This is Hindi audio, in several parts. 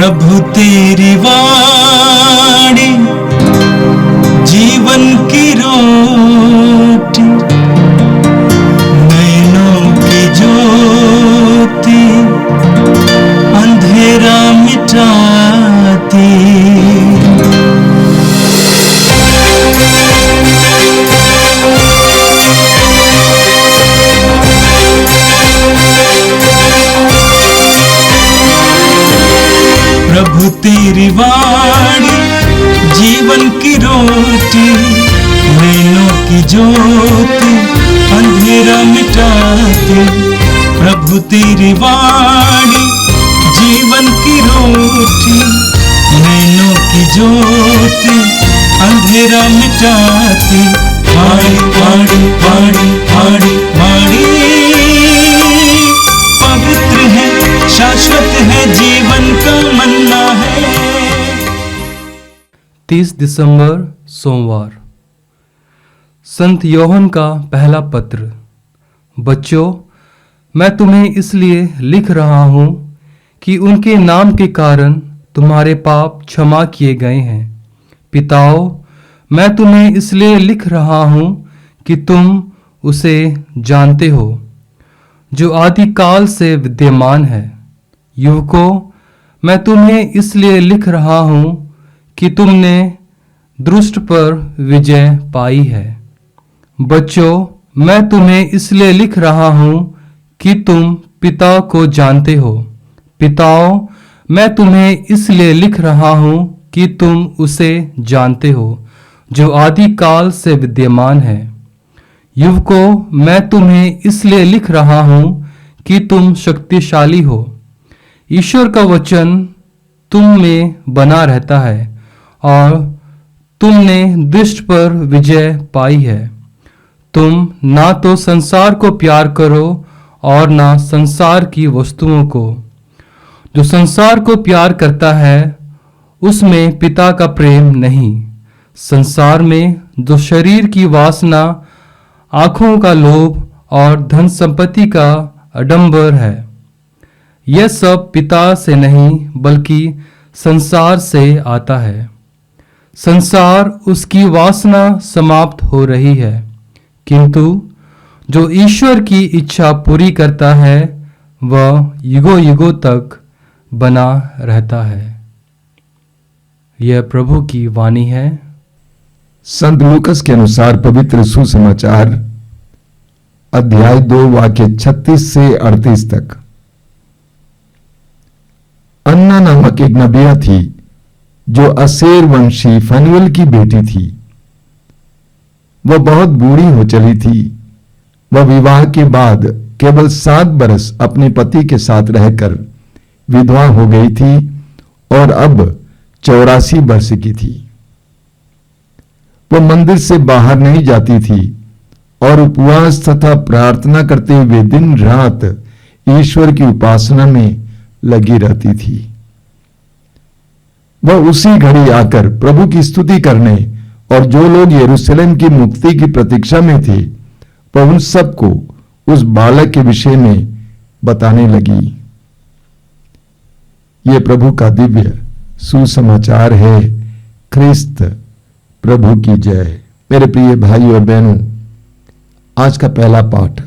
प्रभु तेरी वाणी जीवन की रोटी, नैनों की ज्योति अंधेरा मिटाती। प्रभु तेरी वाणी जीवन की रोटी, नैनों की ज्योति अंधेरा मिटाती। प्रभु तेरी वाणी जीवन की रोटी, नैनों की ज्योति अंधेरा मिटाती। वाणी वाणी वाणी वाणी वाणी पवित्र है, शाश्वत है, जीवन का मन्ना है। 30 दिसंबर सोमवार। संत योहन का पहला पत्र। बच्चों, मैं तुम्हें इसलिए लिख रहा हूँ कि उनके नाम के कारण तुम्हारे पाप क्षमा किए गए हैं। पिताओं, मैं तुम्हें इसलिए लिख रहा हूँ कि तुम उसे जानते हो जो आदिकाल से विद्यमान है। युवकों, मैं तुम्हें इसलिए लिख रहा हूँ कि तुमने दुष्ट पर विजय पाई है। बच्चों, मैं तुम्हें इसलिए लिख रहा हूँ कि तुम पिता को जानते हो। पिताओं, मैं तुम्हें इसलिए लिख रहा हूँ कि तुम उसे जानते हो जो आदिकाल से विद्यमान है। युवकों, मैं तुम्हें इसलिए लिख रहा हूँ कि तुम शक्तिशाली हो। ईश्वर का वचन तुम में बना रहता है और तुमने दुष्ट पर विजय पाई है। तुम ना तो संसार को प्यार करो और ना संसार की वस्तुओं को। जो संसार को प्यार करता है उसमें पिता का प्रेम नहीं। संसार में जो शरीर की वासना, आंखों का लोभ और धन संपत्ति का आडंबर है, यह सब पिता से नहीं बल्कि संसार से आता है। संसार उसकी वासना समाप्त हो रही है, किंतु जो ईश्वर की इच्छा पूरी करता है वह युगों युगों तक बना रहता है। यह प्रभु की वाणी है। संत लूकस के अनुसार पवित्र सुसमाचार अध्याय 2 वाक्य 36 से 38 तक। अन्ना नामक एक नबिया थी जो असेर वंशी फनुएल की बेटी थी। वह बहुत बूढ़ी हो चली थी। वह विवाह के बाद केवल 7 बरस अपने पति के साथ रहकर विधवा हो गई थी और अब 84 वर्ष की थी। वह मंदिर से बाहर नहीं जाती थी और उपवास तथा प्रार्थना करते हुए दिन रात ईश्वर की उपासना में लगी रहती थी। वह उसी घड़ी आकर प्रभु की स्तुति करने और जो लोग यरूशलेम की मुक्ति की प्रतीक्षा में थे वह उन सबको उस बालक के विषय में बताने लगी। यह प्रभु का दिव्य सुसमाचार है। ख्रिस्त प्रभु की जय। मेरे प्रिय भाई और बहनों, आज का पहला पाठ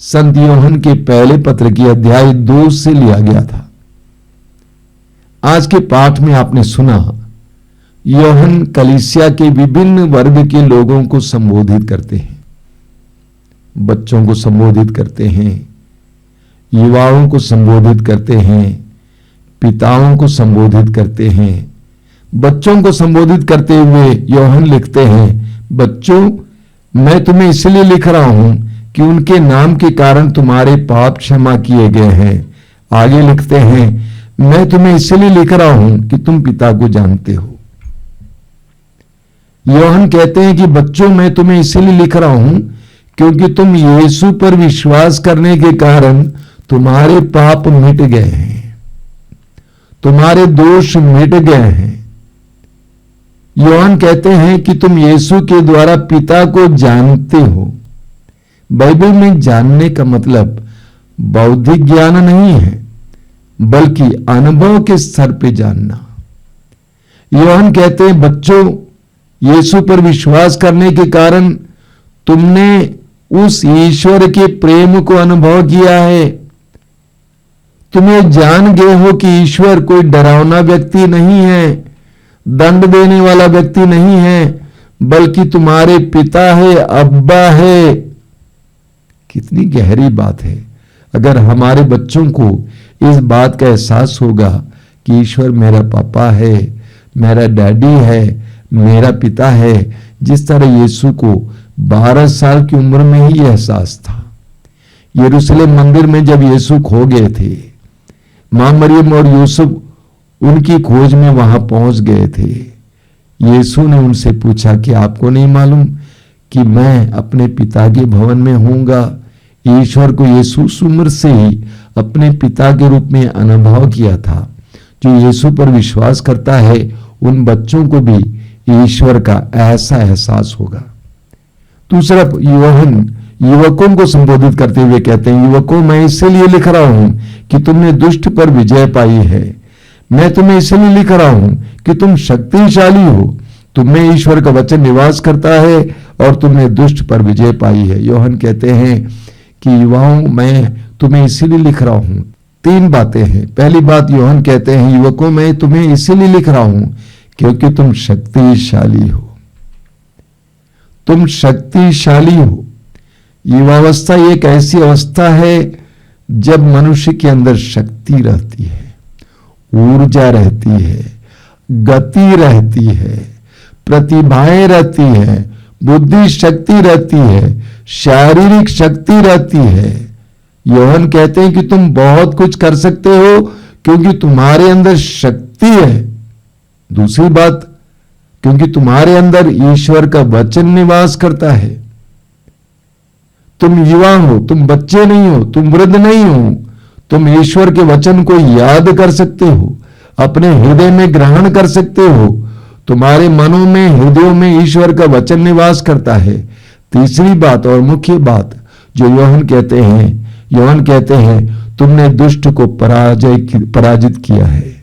संत योहन के पहले पत्र की अध्याय 2 से लिया गया था। आज के पाठ में आपने सुना योहन कलीसिया के विभिन्न वर्ग के लोगों को संबोधित करते हैं। बच्चों को संबोधित करते हैं, युवाओं को संबोधित करते हैं, पिताओं को संबोधित करते हैं। बच्चों को संबोधित करते हुए योहन लिखते हैं, बच्चों, मैं तुम्हें इसलिए लिख रहा हूं कि उनके नाम के कारण तुम्हारे पाप क्षमा किए गए हैं। आगे लिखते हैं, मैं तुम्हें इसलिए लिख रहा हूं कि तुम पिता को जानते हो। योहन कहते हैं कि बच्चों, मैं तुम्हें इसलिए लिख रहा हूं क्योंकि तुम यीशु पर विश्वास करने के कारण तुम्हारे पाप मिट गए हैं, तुम्हारे दोष मिट गए हैं। योहन कहते हैं कि तुम यीशु के द्वारा पिता को जानते हो। बाइबल में जानने का मतलब बौद्धिक ज्ञान नहीं है, बल्कि अनुभव के स्तर पे जानना। यूहन्ना कहते हैं, बच्चों, यीशु पर विश्वास करने के कारण तुमने उस ईश्वर के प्रेम को अनुभव किया है। तुम ये जान गए हो कि ईश्वर कोई डरावना व्यक्ति नहीं है, दंड देने वाला व्यक्ति नहीं है, बल्कि तुम्हारे पिता है, अब्बा है। कितनी गहरी बात है। अगर हमारे बच्चों को इस बात का एहसास होगा कि ईश्वर मेरा पापा है, मेरा डैडी है, मेरा पिता है, जिस तरह यीशु को 12 साल की उम्र में ही एहसास था। यरूशलेम मंदिर में जब यीशु खो गए थे, मां मरियम और यूसुफ उनकी खोज में वहां पहुंच गए थे। यीशु ने उनसे पूछा कि आपको नहीं मालूम कि मैं अपने पिता के भवन में होऊंगा। ईश्वर को यीशु उस उम्र से ही अपने पिता के रूप में अनुभव किया था। जो यीशु पर विश्वास करता है, उन बच्चों को भी ईश्वर का ऐसा एहसास होगा। दूसरा, यूहन्ना युवकों को संबोधित करते हुए कहते हैं, युवकों, मैं इसलिए लिख रहा हूं कि तुमने दुष्ट पर विजय पाई है। मैं तुम्हें इसलिए लिख रहा हूं कि तुम शक्तिशाली हो। तुम में ईश्वर का वचन निवास करता है और तुमने दुष्ट पर विजय पाई है। यूहन्ना कहते हैं कि युवाओं, मैं तुम्हें इसीलिए लिख रहा हूं। 3 बातें हैं। पहली बात, यूहन्ना कहते हैं, युवकों, मैं तुम्हें इसीलिए लिख रहा हूं क्योंकि तुम शक्तिशाली हो। तुम शक्तिशाली हो। युवावस्था एक ऐसी अवस्था है जब मनुष्य के अंदर शक्ति रहती है, ऊर्जा रहती है, गति रहती है, प्रतिभाएं रहती है, बुद्धि शक्ति रहती है, शारीरिक शक्ति रहती है। यूहन्ना कहते हैं कि तुम बहुत कुछ कर सकते हो क्योंकि तुम्हारे अंदर शक्ति है। दूसरी बात, क्योंकि तुम्हारे अंदर ईश्वर का वचन निवास करता है। तुम युवा हो, तुम बच्चे नहीं हो, तुम वृद्ध नहीं हो। तुम ईश्वर के वचन को याद कर सकते हो, अपने हृदय में ग्रहण कर सकते हो। तुम्हारे मनों में, हृदयों में ईश्वर का वचन निवास करता है। तीसरी बात और मुख्य बात जो यूहन्ना कहते हैं, तुमने दुष्ट को पराजित किया है।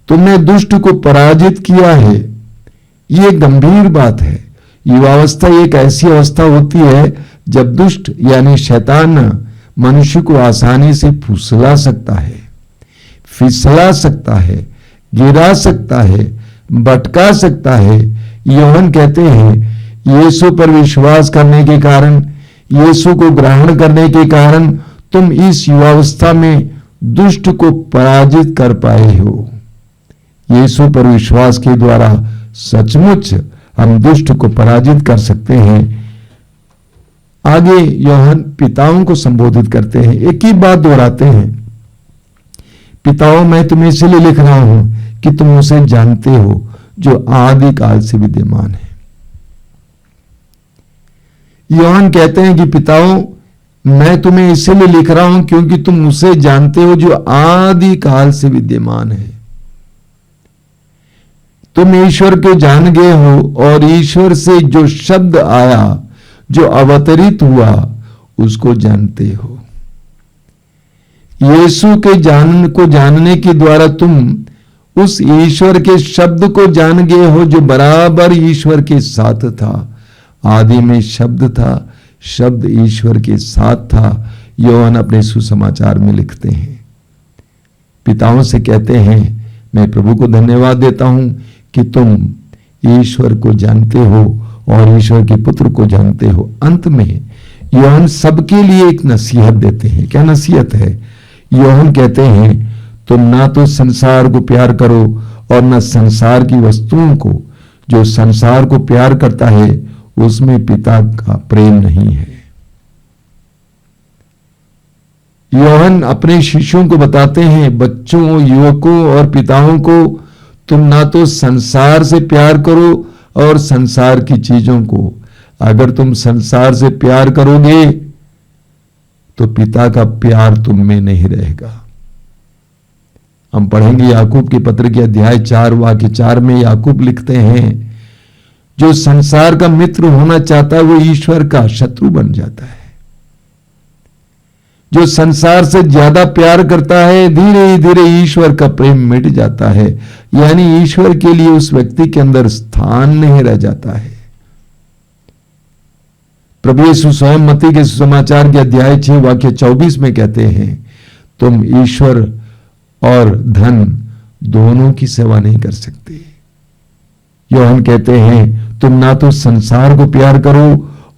तुमने दुष्ट को पराजित किया है। ये गंभीर बात है। युवावस्था एक ऐसी अवस्था होती है जब दुष्ट यानी शैतान मनुष्य को आसानी से फुसला सकता है, फिसला सकता है, गिरा सकता है, भटका सकता है। यूहन्ना कहते हैं, यीशु पर विश्वास करने के कारण, यीशु को ग्रहण करने के कारण तुम इस युवावस्था में दुष्ट को पराजित कर पाए हो। यीशु पर विश्वास के द्वारा सचमुच हम दुष्ट को पराजित कर सकते हैं। आगे यूहन्ना पिताओं को संबोधित करते हैं, एक ही बात दोहराते हैं, पिताओं, मैं तुम्हें इसलिए लिख रहा हूं कि तुम उसे जानते हो जो आदि काल से विद्यमान है। यूहन्ना कहते हैं कि पिताओं, मैं तुम्हें इसलिए लिख रहा हूं क्योंकि तुम उसे जानते हो जो आदि काल से विद्यमान है। तुम ईश्वर को जान गए हो और ईश्वर से जो शब्द आया, जो अवतरित हुआ, उसको जानते हो। यीशु के जानने के द्वारा तुम उस ईश्वर के शब्द को जान गए हो जो बराबर ईश्वर के साथ था। आदि में शब्द था, शब्द ईश्वर के साथ था। यूहन्ना अपने सुसमाचार में लिखते हैं, पिताओं से कहते हैं, मैं प्रभु को धन्यवाद देता हूं कि तुम ईश्वर को जानते हो और ईश्वर के पुत्र को जानते हो। अंत में यूहन्ना सबके लिए एक नसीहत देते हैं। क्या नसीहत है? यूहन्ना कहते हैं, तुम ना तो संसार को प्यार करो और न संसार की वस्तुओं को। जो संसार को प्यार करता है उसमें पिता का प्रेम नहीं है। यूहन्ना अपने शिष्यों को बताते हैं, बच्चों, युवकों और पिताओं को, तुम ना तो संसार से प्यार करो और संसार की चीजों को। अगर तुम संसार से प्यार करोगे तो पिता का प्यार तुम में नहीं रहेगा। हम पढ़ेंगे याकूब के पत्र के अध्याय 4 वाक्य 4 में याकूब लिखते हैं, जो संसार का मित्र होना चाहता है वो ईश्वर का शत्रु बन जाता है। जो संसार से ज्यादा प्यार करता है, धीरे धीरे ईश्वर का प्रेम मिट जाता है, यानी ईश्वर के लिए उस व्यक्ति के अंदर स्थान नहीं रह जाता है। प्रभु यीशु स्वयं मत्ती के सुसमाचार के अध्याय 6 वाक्य 24 में कहते हैं, तुम ईश्वर और धन दोनों की सेवा नहीं कर सकते। योहन कहते हैं, तुम ना तो संसार को प्यार करो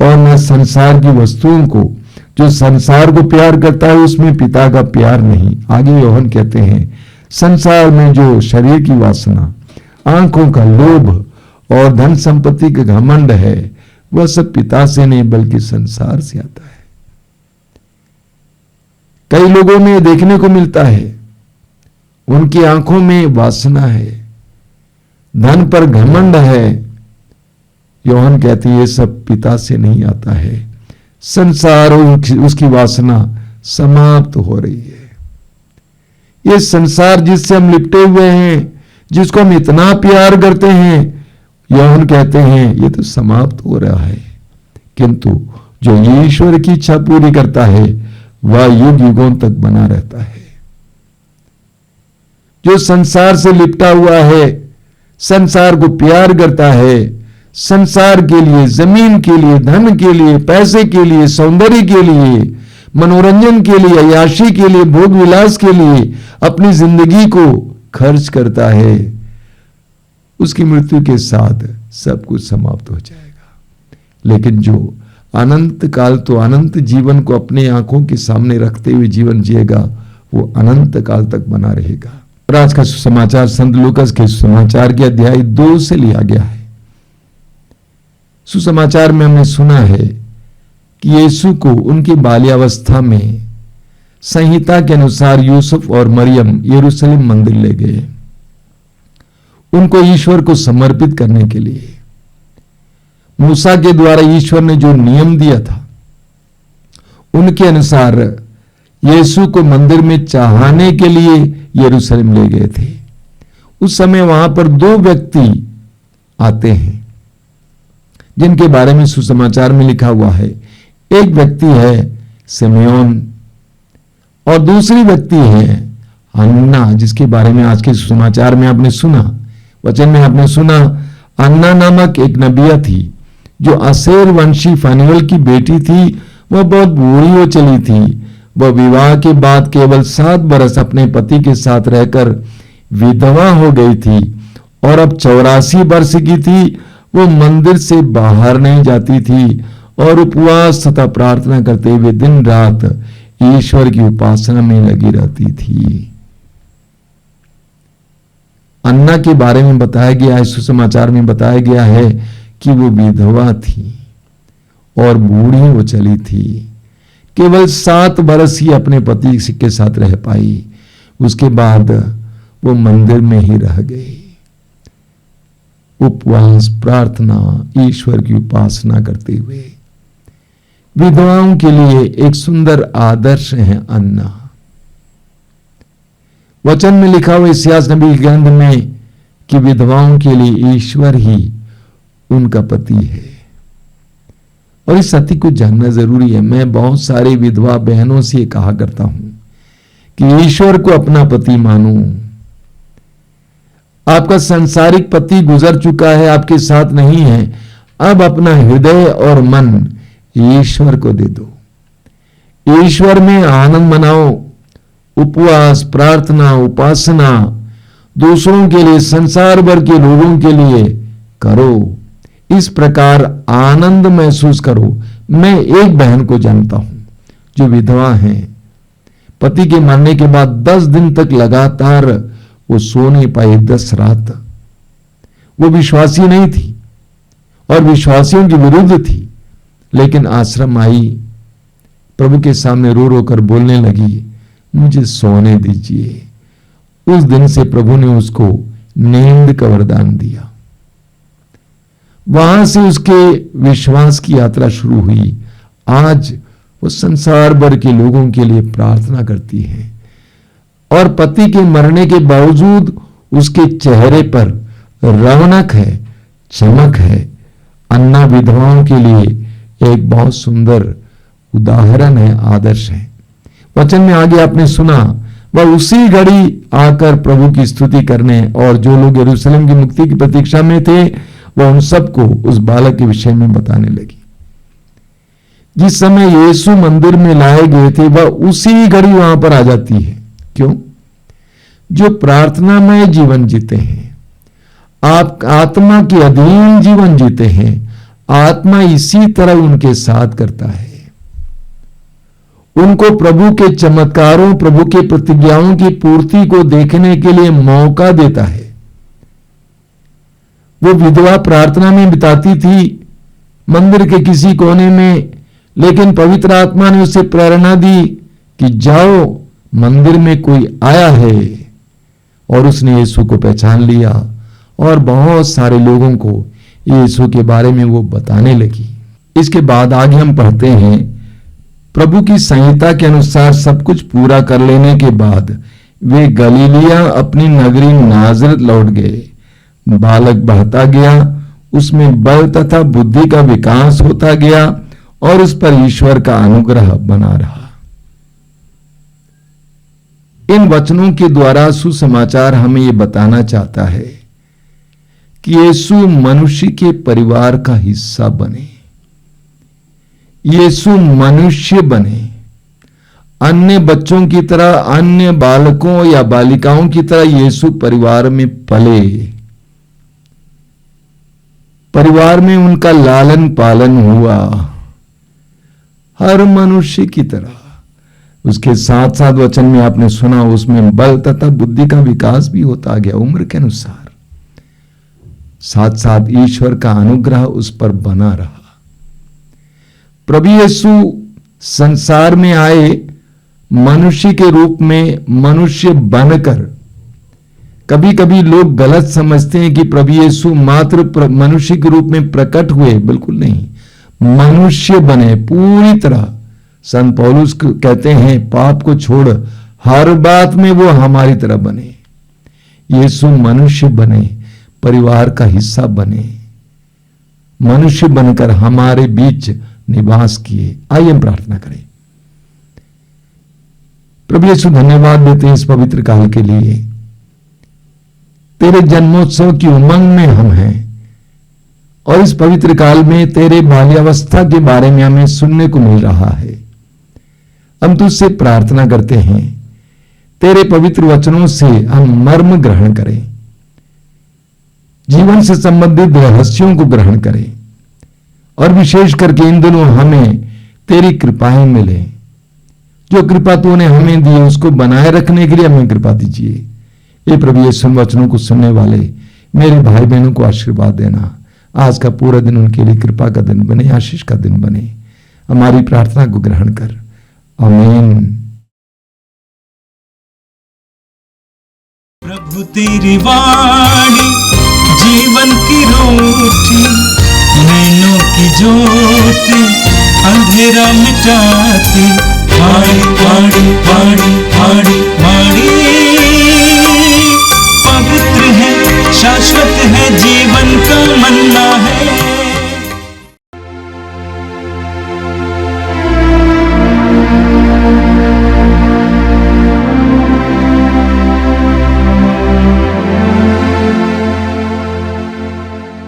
और ना संसार की वस्तुओं को। जो संसार को प्यार करता है उसमें पिता का प्यार नहीं। आगे योहन कहते हैं, संसार में जो शरीर की वासना, आंखों का लोभ और धन संपत्ति का घमंड है, वह सब पिता से नहीं बल्कि संसार से आता है। कई लोगों में देखने को मिलता है, उनकी आंखों में वासना है, धन पर घमंड है। योहन कहती है, ये सब पिता से नहीं आता है। संसार और उसकी वासना समाप्त हो रही है। ये संसार जिससे हम लिपटे हुए हैं, जिसको हम इतना प्यार करते हैं, योहन कहते हैं ये तो समाप्त हो रहा है, किंतु जो ईश्वर की इच्छा पूरी करता है वह युग युगों तक बना रहता है। जो संसार से लिपटा हुआ है, संसार को प्यार करता है, संसार के लिए, जमीन के लिए, धन के लिए, पैसे के लिए, सौंदर्य के लिए, मनोरंजन के लिए, अय्याशी के लिए, भोग विलास के लिए अपनी जिंदगी को खर्च करता है, उसकी मृत्यु के साथ सब कुछ समाप्त हो जाएगा। लेकिन जो अनंत काल, तो अनंत जीवन को अपने आंखों के सामने रखते हुए जीवन जिएगा, वो अनंत काल तक बना रहेगा। और आज का सुसमाचार संत लूकास के सुसमाचार के अध्याय 2 से लिया गया है। सुसमाचार में हमने सुना है कि यीशु को उनकी बाल्यावस्था में संहिता के अनुसार यूसुफ और मरियम यरूशलेम मंदिर ले गए, उनको ईश्वर को समर्पित करने के लिए। मूसा के द्वारा ईश्वर ने जो नियम दिया था, उनके अनुसार यीशु को मंदिर में चढ़ाने के लिए यरूशलेम ले गए थे। उस समय वहां पर 2 व्यक्ति आते हैं जिनके बारे में सुसमाचार में लिखा हुआ है। एक व्यक्ति है सिमयोन और दूसरी व्यक्ति है अन्ना, जिसके बारे में आज के सुसमाचार में आपने सुना, वचन में आपने सुना। अन्ना नामक एक नबिया थी जो असेर वंशी फनुएल की बेटी थी। वह बहुत बूढ़ी हो चली थी। वह विवाह के बाद केवल 7 बरस अपने पति के साथ रहकर विधवा हो गई थी और अब 84 वर्ष की थी। वो मंदिर से बाहर नहीं जाती थी और उपवास तथा प्रार्थना करते हुए दिन रात ईश्वर की उपासना में लगी रहती थी। अन्ना के बारे में बताया गया है, सुसमाचार में बताया गया है कि वो विधवा थी और बूढ़ी हो चली थी। केवल 7 बरस ही अपने पति के साथ रह पाई। उसके बाद वो मंदिर में ही रह गई। उपवास, प्रार्थना, ईश्वर की उपासना करते हुए। विधवाओं के लिए एक सुंदर आदर्श है अन्ना। वचन में लिखा हुआ इस्यास नबी के ग्रंथ में कि विधवाओं के लिए ईश्वर ही उनका पति है। और इस सत्य को जानना जरूरी है। मैं बहुत सारी विधवा बहनों से ये कहा करता हूं कि ईश्वर को अपना पति मानो। आपका सांसारिक पति गुजर चुका है, आपके साथ नहीं है, अब अपना हृदय और मन ईश्वर को दे दो। ईश्वर में आनंद मनाओ। उपवास, प्रार्थना, उपासना दूसरों के लिए, संसार भर के लोगों के लिए करो। इस प्रकार आनंद महसूस करो। मैं एक बहन को जानता हूं जो विधवा है। पति के मरने के बाद 10 दिन तक लगातार वो सो नहीं पाई, 10 रात। वो विश्वासी नहीं थी और विश्वासियों के विरुद्ध थी, लेकिन आश्रम आई, प्रभु के सामने रो रो कर बोलने लगी, मुझे सोने दीजिए। उस दिन से प्रभु ने उसको नींद का वरदान दिया। वहां से उसके विश्वास की यात्रा शुरू हुई। आज वो संसार भर के लोगों के लिए प्रार्थना करती है और पति के मरने के बावजूद उसके चेहरे पर रौनक है, चमक है। अन्ना विधवाओं के लिए एक बहुत सुंदर उदाहरण है, आदर्श है। वचन में आगे आपने सुना, वह उसी घड़ी आकर प्रभु की स्तुति करने, और जो लोग यरूशलेम की मुक्ति की प्रतीक्षा में थे वह उन सबको उस बालक के विषय में बताने लगी। जिस समय यीशु मंदिर में लाए गए थे वह उसी घड़ी वहां पर आ जाती है। क्यों? जो प्रार्थनामय जीवन जीते हैं, आप आत्मा के अधीन जीवन जीते हैं, आत्मा इसी तरह उनके साथ करता है। उनको प्रभु के चमत्कारों, प्रभु के प्रतिज्ञाओं की पूर्ति को देखने के लिए मौका देता है। वो विधवा प्रार्थना में बिताती थी मंदिर के किसी कोने में, लेकिन पवित्र आत्मा ने उसे प्रेरणा दी कि जाओ, मंदिर में कोई आया है, और उसने यीशु को पहचान लिया और बहुत सारे लोगों को यीशु के बारे में वो बताने लगी। इसके बाद आगे हम पढ़ते हैं, प्रभु की संहिता के अनुसार सब कुछ पूरा कर लेने के बाद वे गलीलिया अपनी नगरी नाजरत लौट गए। बालक बढ़ता गया, उसमें बल तथा बुद्धि का विकास होता गया और उस पर ईश्वर का अनुग्रह बना रहा। इन वचनों के द्वारा सुसमाचार हमें यह बताना चाहता है कि यीशु मनुष्य के परिवार का हिस्सा बने, यीशु मनुष्य बने, अन्य बच्चों की तरह, अन्य बालकों या बालिकाओं की तरह यीशु परिवार में पले, परिवार में उनका लालन पालन हुआ हर मनुष्य की तरह। उसके साथ साथ वचन में आपने सुना, उसमें बल तथा बुद्धि का विकास भी होता गया उम्र के अनुसार। साथ साथ ईश्वर का अनुग्रह उस पर बना रहा। प्रभु यीशु संसार में आए मनुष्य के रूप में, मनुष्य बनकर। कभी कभी लोग गलत समझते हैं कि प्रभु यीशु मात्र मनुष्य के रूप में प्रकट हुए, बिल्कुल नहीं, मनुष्य बने पूरी तरह। संत पौलुस कहते हैं, पाप को छोड़ हर बात में वो हमारी तरह बने। यीशु मनुष्य बने, परिवार का हिस्सा बने, मनुष्य बनकर हमारे बीच निवास किए। आइए हम प्रार्थना करें। प्रभु यीशु, धन्यवाद देते हैं इस पवित्र काल के लिए। तेरे जन्मोत्सव की उमंग में हम हैं और इस पवित्र काल में तेरे बाल्यावस्था के बारे में हमें सुनने को मिल रहा है। हम तुझसे प्रार्थना करते हैं, तेरे पवित्र वचनों से हम मर्म ग्रहण करें, जीवन से संबंधित रहस्यों को ग्रहण करें, और विशेष करके इन दिनों हमें तेरी कृपाएं मिले। जो कृपा तूने हमें दी उसको बनाए रखने के लिए हमें कृपा दीजिए। ये प्रभु यीशु वचनों को सुनने वाले मेरे भाई बहनों को आशीर्वाद देना। आज का पूरा दिन उनके लिए कृपा का दिन बने, आशीष का दिन बने। हमारी प्रार्थना को ग्रहण कर, आमीन। प्रभु तेरी वाणी जीवन की रोटी, नैनों की ज्योति अंधेरा मिटाती। वाणी वाणी वाणी वाणी वाणी पवित्र है, शाश्वत है, जीवन का मन्ना है।